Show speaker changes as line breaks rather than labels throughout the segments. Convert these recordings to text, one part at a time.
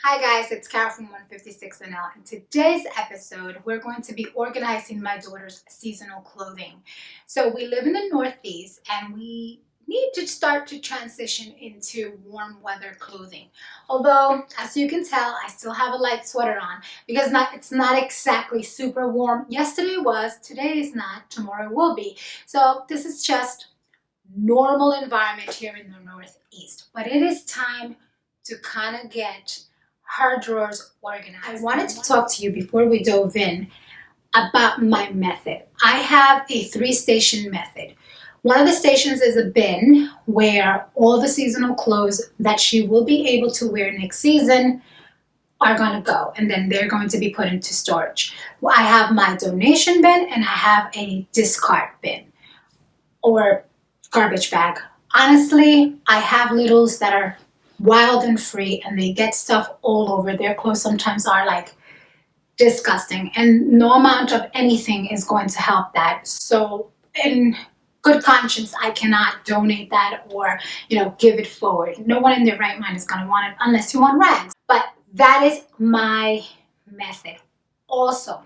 Hi guys, it's Carol from 156 and Elle. In today's episode, we're going to be organizing my daughter's seasonal clothing. So we live in the Northeast and we need to start to transition into warm weather clothing. Although, as you can tell, I still have a light sweater on because it's not exactly super warm. Yesterday was, today is not, tomorrow will be. So this is just normal environment here in the Northeast. But it is time to kind of get her drawers organized. I wanted to talk to you before we dove in about my method. I have a 3-station method. One of the stations is a bin where all the seasonal clothes that she will be able to wear next season are going to go, and then they're going to be put into storage. I have my donation bin and I have a discard bin or garbage bag. Honestly, I have littles that are wild and free and they get stuff all over. Their clothes sometimes are like disgusting and no amount of anything is going to help that. So in good conscience, I cannot donate that or give it forward. No one in their right mind is going to want it unless you want rags. But that is my method. Also,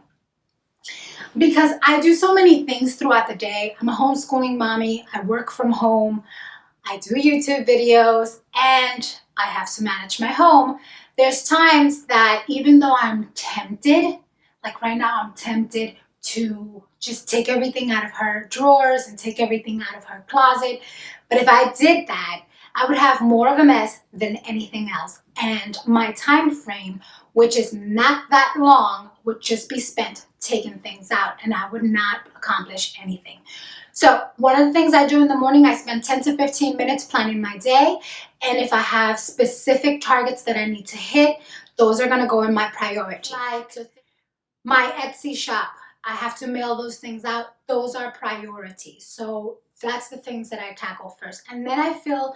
because I do so many things throughout the day. I'm a homeschooling mommy. I work from home. I do YouTube videos and I have to manage my home. There's times that even though I'm tempted, like right now I'm tempted to just take everything out of her drawers and take everything out of her closet. But if I did that, I would have more of a mess than anything else. And my time frame, which is not that long, would just be spent taking things out and I would not accomplish anything. So one of the things I do in the morning, I spend 10 to 15 minutes planning my day. And if I have specific targets that I need to hit, those are going to go in my priority. Like my Etsy shop, I have to mail those things out. Those are priorities. So that's the things that I tackle first. And then I fill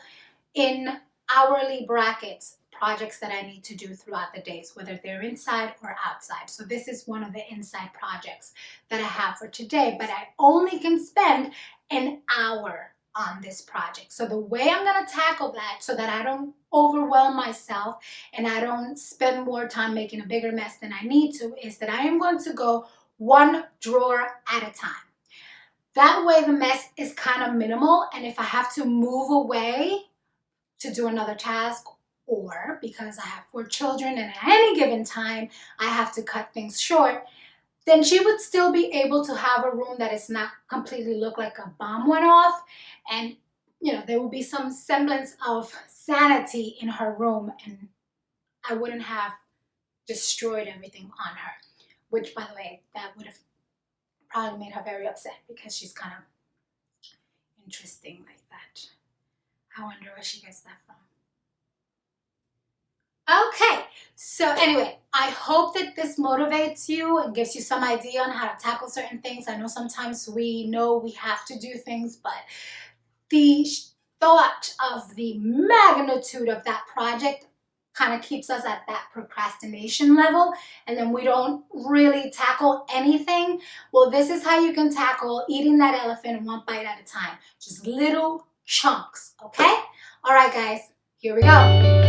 in hourly brackets projects that I need to do throughout the days, whether they're inside or outside. So this is one of the inside projects that I have for today, but I only can spend an hour on this project. So the way I'm going to tackle that so that I don't overwhelm myself and I don't spend more time making a bigger mess than I need to is that I am going to go one drawer at a time. That way the mess is kind of minimal, and if I have to move away to do another task, or because I have 4 children and at any given time I have to cut things short, then she would still be able to have a room that is not completely look like a bomb went off, and there will be some semblance of sanity in her room and I wouldn't have destroyed everything on her, which by the way, that would have probably made her very upset because she's kind of interesting like that. I wonder where she gets that from. Okay, so anyway, I hope that this motivates you and gives you some idea on how to tackle certain things. I know sometimes we know we have to do things, but the thought of the magnitude of that project kind of keeps us at that procrastination level, and then we don't really tackle anything. Well, this is how you can tackle eating that elephant one bite at a time. Just little chunks, okay? All right, guys, here we go.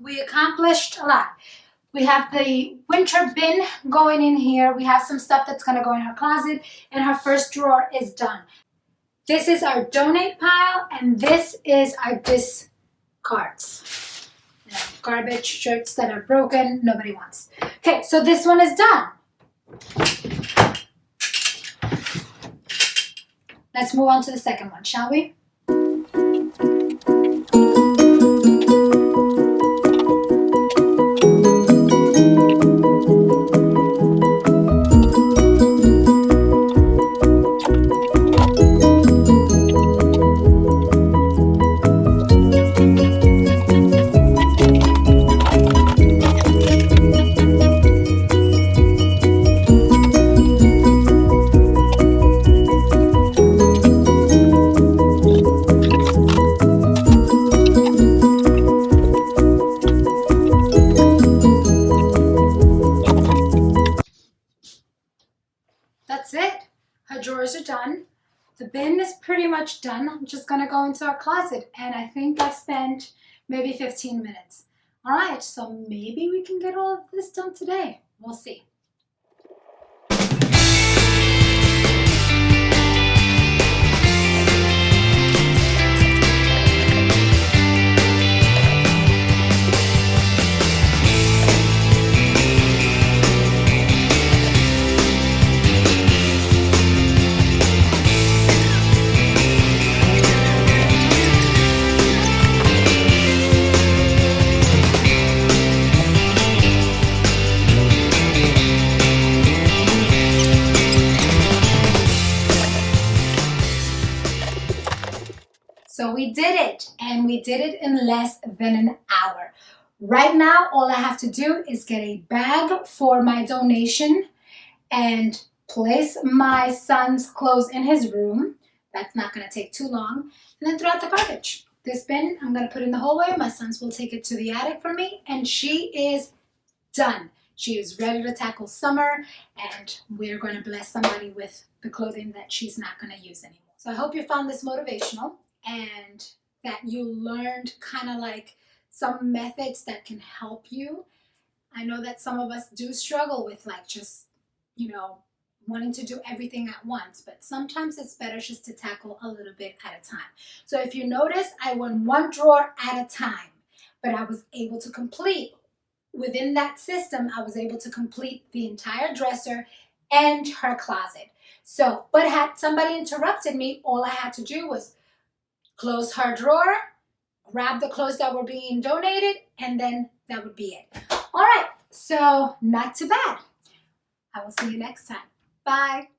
We accomplished a lot. We have the winter bin going in here. We have some stuff that's going to go in her closet, and her first drawer is done. This is our donate pile, and this is our discards. garbage shirts that are broken, nobody wants. Okay, so this one is done. Let's move on to the second one, shall we? That's it. Her drawers are done. The bin is pretty much done. I'm just gonna go into our closet, and I think I spent maybe 15 minutes. All right, so maybe we can get all of this done today. We'll see. So we did it, and we did it in less than an hour. Right now, all I have to do is get a bag for my donation and place my son's clothes in his room. That's not going to take too long. And then throw out the garbage. This bin, I'm going to put in the hallway. My sons will take it to the attic for me, and she is done. She is ready to tackle summer, and we're going to bless somebody with the clothing that she's not going to use anymore. So I hope you found this motivational, and that you learned kind of like some methods that can help you. I know that some of us do struggle with like just, wanting to do everything at once, but sometimes it's better just to tackle a little bit at a time. So if you notice, I went one drawer at a time, but I was able to complete, within that system, I was able to complete the entire dresser and her closet. So, but had somebody interrupted me, all I had to do was close her drawer, grab the clothes that were being donated, and then that would be it. All right, so not too bad. I will see you next time. Bye.